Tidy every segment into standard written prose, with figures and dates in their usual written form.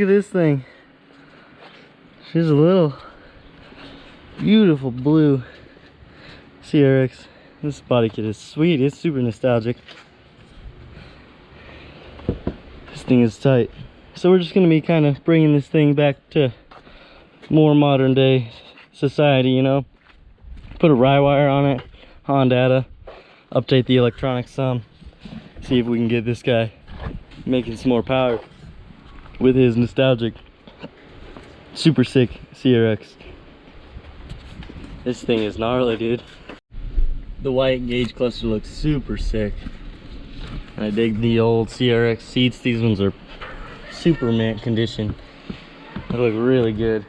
at this thing. She's a little beautiful blue CRX. This body kit is sweet. It's super nostalgic. This thing is tight. So we're just going to be kind of bringing this thing back to more modern day society, you know. Put a rye wire on it, on data, update the electronics some, see if we can get this guy making some more power with his nostalgic super sick CRX. This thing is gnarly, dude. The white gauge cluster looks super sick. I dig the old CRX seats. These ones are super mint condition. They look really good.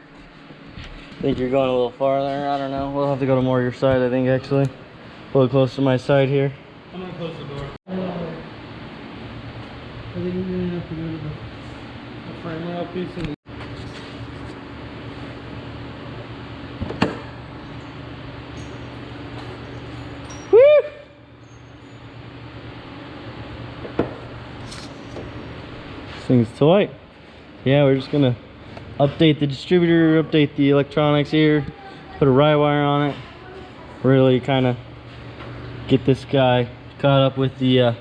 Think you're going a little farther? I don't know. We'll have to go to more your side, I think, actually. A little close to my side here. I'm gonna close the door. I think we're gonna have to go to the frame rail piece and this thing's tight. Yeah, we're just gonna update the distributor, update the electronics here, put a rye wire on it, really kind of get this guy caught up with the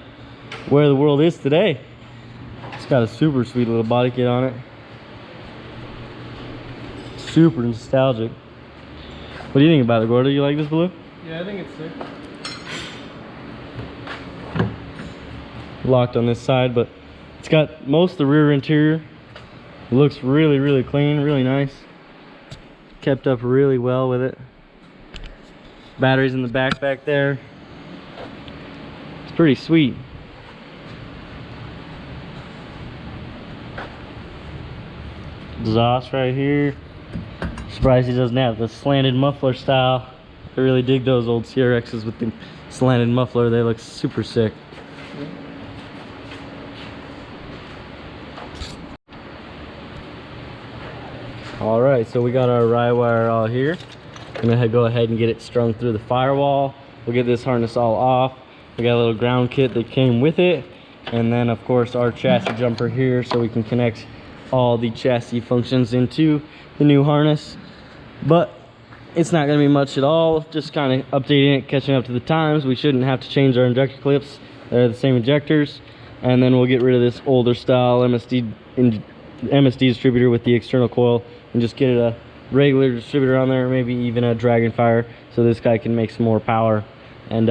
where the world is today. It's got a super sweet little body kit on it. Super nostalgic. What do you think about it, Gordo? You like this blue? yeah, I think it's sick. Locked on this side, but it's got most of the rear interior. It looks really, really clean, really nice. Kept up really well with it. Batteries in the back there. It's pretty sweet. Exhaust right here. Surprised he doesn't have the slanted muffler style. I really dig those old CRXs with the slanted muffler. They look super sick. All right, so we got our rye wire all here. I'm gonna go ahead and get it strung through the firewall. We'll get this harness all off. We got a little ground kit that came with it, and then of course our chassis jumper here, so we can connect all the chassis functions into the new harness. But it's not gonna be much at all, just kind of updating it, catching up to the times. We shouldn't have to change our injector clips. They're the same injectors. And then we'll get rid of this older style MSD distributor with the external coil and just get a regular distributor on there, maybe even a Dragonfire, so this guy can make some more power. And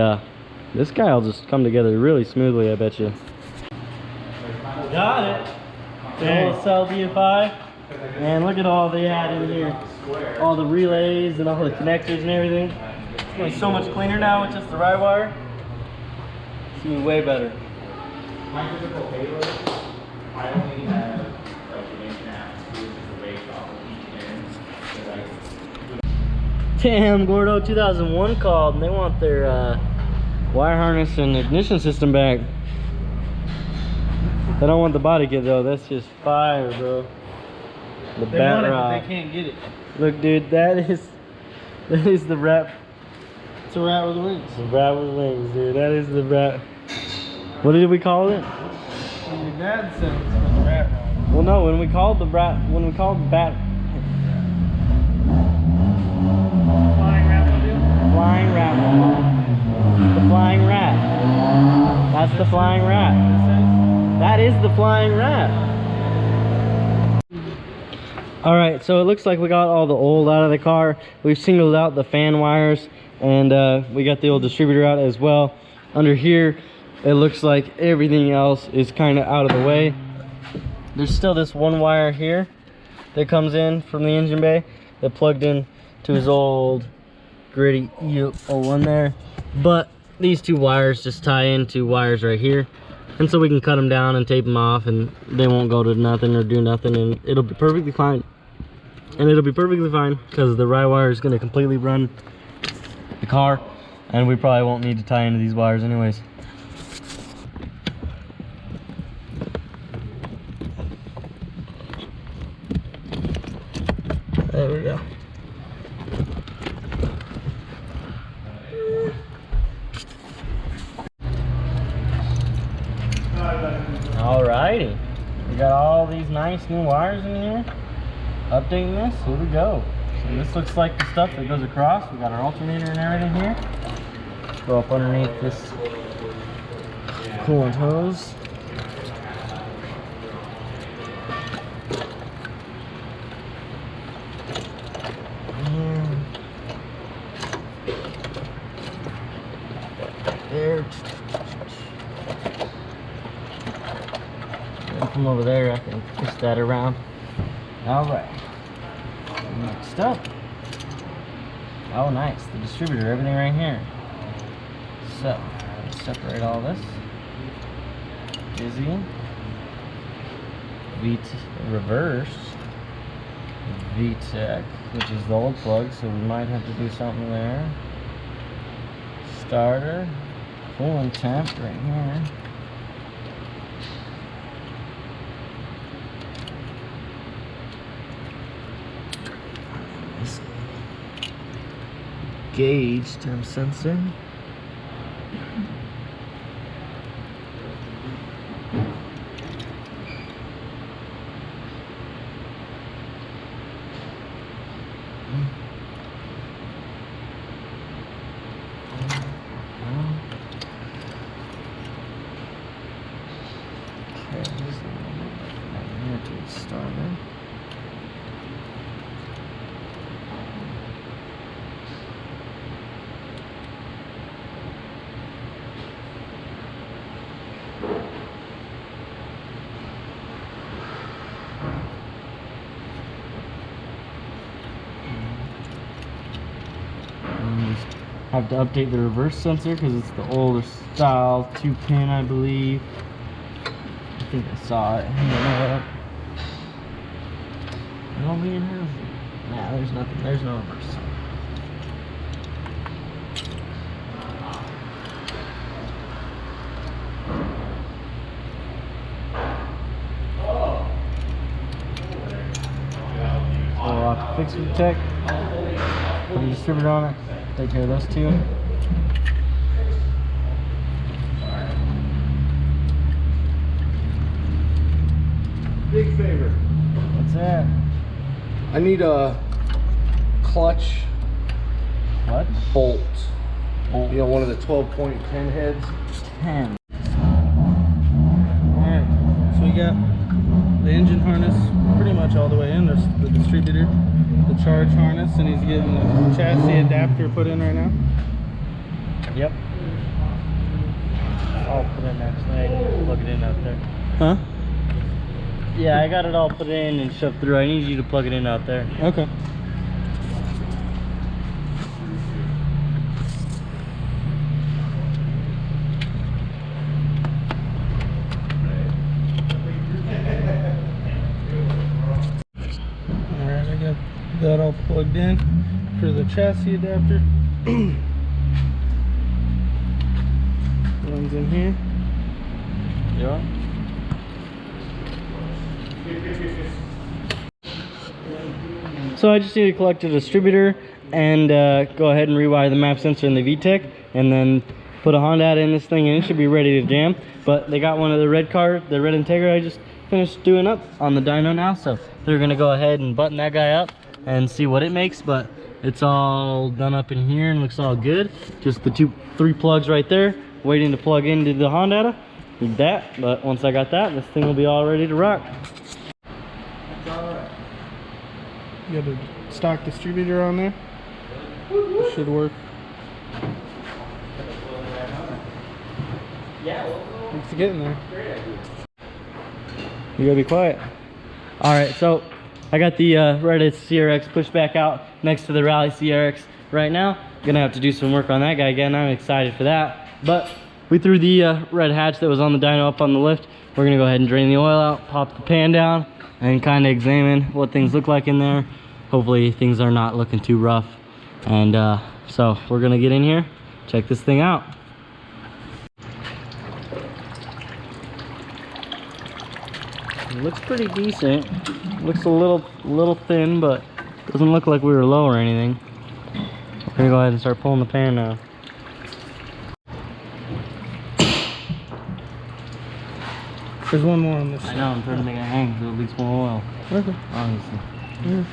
this guy will just come together really smoothly, I bet you. Got it. Full cell BFI. And look at all they had in here. All the relays and all the connectors and everything. It's gonna be so much cleaner now with just the rye wire. It's gonna be way better. My physical payload, I only have like an inch and a half screws as a waste off of each end. Damn, Gordo, 2001 called and they want their wire harness and ignition system back. They don't want the body kit though. That's just fire, bro. The They bat want it, rod. but they can't get it. Look, dude, that is the rat. It's a rat with wings. The rat with wings, dude. That is the rat. What did we call it? And your dad said it's a rat rod. Well, no, when we called the bat. Flying rat mobile? Flying rat. The flying rat. That's the flying rat. That is the flying rat. All right, so it looks like we got all the old out of the car. We've singled out the fan wires, and we got the old distributor out as well. Under here, it looks like everything else is kind of out of the way. There's still this one wire here that comes in from the engine bay that plugged in to his old gritty E01 there. But these two wires just tie into wires right here. And so we can cut them down and tape them off, and they won't go to nothing or do nothing, and it'll be perfectly fine. And it'll be perfectly fine because the rye wire is going to completely run the car, and we probably won't need to tie into these wires anyways. There we go. Alrighty, we got all these nice new wires in here. Updating this, here we go. So this looks like the stuff that goes across. We got our alternator and everything here. Go up underneath this coolant hose. There. From over there, I can push that around. All right. Next up. Oh, nice. The distributor, everything right here. So, let's separate all this. Busy. Reverse. VTEC, which is the old plug, so we might have to do something there. Starter. Coolant temp right here. Gauge temp sensor. Starter. Have to update the reverse sensor because it's the older style 2-pin, I believe. I think I saw it. Don't be in here. Nah, there's nothing. There's no reverse. So I'll have to fix with tech. Put a distributor on it. Take care of those two. Big favor. What's that? I need a clutch bolt. You know, one of the 12-point 10 heads. 10. Alright, so we got the engine harness pretty much all the way in. There's the distributor, the charge harness, and he's getting the chassis adapter put in right now. Yep. I'll put in there tonight. Plug it in out there. Huh? Yeah, I got it all put in and shoved through. I need you to plug it in out there. Okay. Alright, I got that all plugged in for the chassis adapter. One's in here. Yeah. So I just need to collect a distributor and go ahead and rewire the map sensor in the VTEC and then put a Honda in this thing and it should be ready to jam. But they got one of the red Integra I just finished doing up on the dyno now, so they're gonna go ahead and button that guy up and see what it makes. But it's all done up in here and looks all good. Just the 3 plugs right there waiting to plug into the Honda. Need that, but once I got that, this thing will be all ready to rock. You got a stock distributor on there. It should work. Thanks for getting there. You gotta be quiet. All right, so I got the Reddit CRX pushed back out next to the Rally CRX right now. Gonna have to do some work on that guy again. I'm excited for that. But we threw the red hatch that was on the dyno up on the lift. We're gonna go ahead and drain the oil out, pop the pan down, and kind of examine what things look like in there. Hopefully things are not looking too rough. And so we're gonna get in here, check this thing out. It looks pretty decent. Looks a little thin, but doesn't look like we were low or anything. We're gonna go ahead and start pulling the pan now. There's one more on this I side. know, I'm trying to make it hang so it leaks more oil, Okay. honestly. Yeah.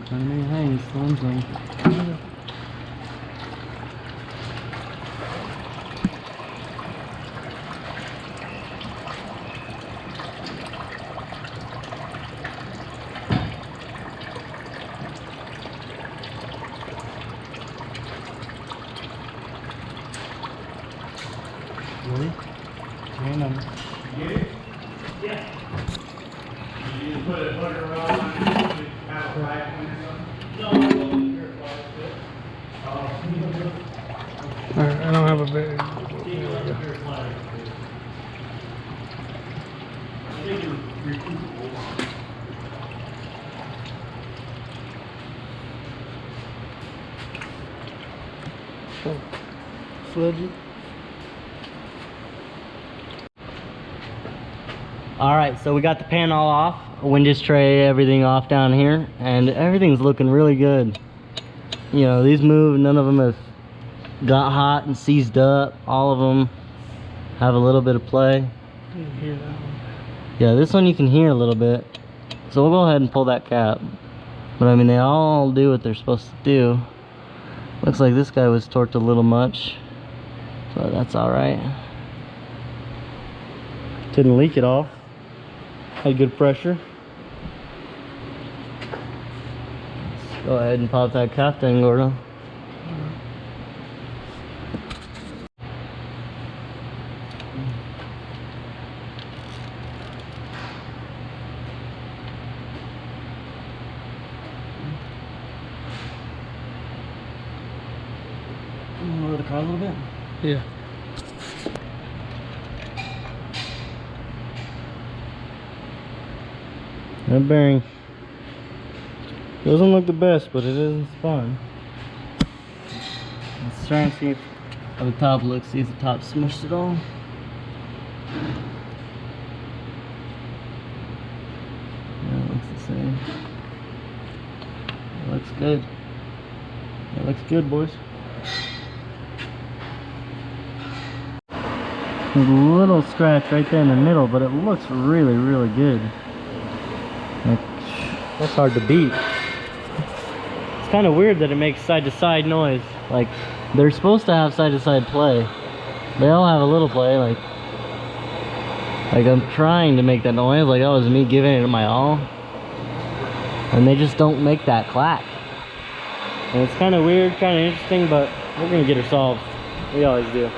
Trying to make it hang, it's the thing. Okay. Really? Hang on. Get it? Yeah. You just put it around on it, have a right one or something? No, I don't care if Alright, I don't have a very. Sledgy. All right, so we got the panel off, windage tray, everything off down here, and everything's looking really good. You know, these move, none of them have got hot and seized up. All of them have a little bit of play. You can hear that one. Yeah, this one you can hear a little bit. So we'll go ahead and pull that cap. But I mean, they all do what they're supposed to do. Looks like this guy was torqued a little much, but that's all right. Didn't leak at all. Had good pressure. Let's go ahead and pop that cap then, Gordo. Lower the car a little bit. Yeah. That bearing doesn't look the best, but it is fun. Let's try and see how the top looks, see if the top smushed at all. Yeah, it looks the same. It looks good. It looks good, boys. There's a little scratch right there in the middle, but it looks really, really good. Like, that's hard to beat. It's kind of weird that it makes side-to-side noise. Like, they're supposed to have side-to-side play. They all have a little play. Like I'm trying to make that noise, like that was me giving it my all, and they just don't make that clack. And it's kind of weird, kind of interesting, but we're gonna get her solved. We always do.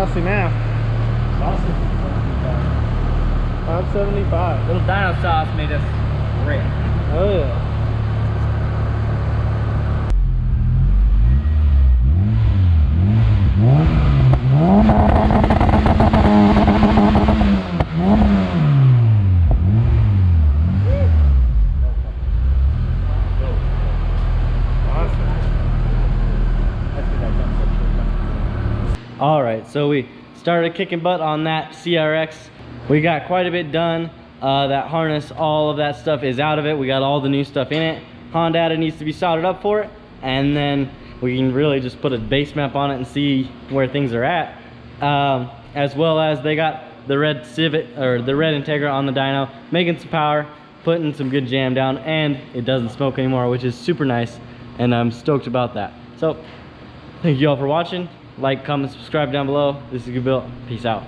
Saucy math. Saucy. 575. Little dino sauce made us rich. Oh yeah. All right, so we started kicking butt on that CRX. We got quite a bit done. That harness, all of that stuff is out of it. We got all the new stuff in it. Honda needs to be soldered up for it, and then we can really just put a base map on it and see where things are at. As well as they got the red Civic, or the red Integra on the dyno, making some power, putting some good jam down, and it doesn't smoke anymore, which is super nice, and I'm stoked about that. So thank you all for watching. Like, comment, subscribe down below. This is GoofyBuilt. Peace out.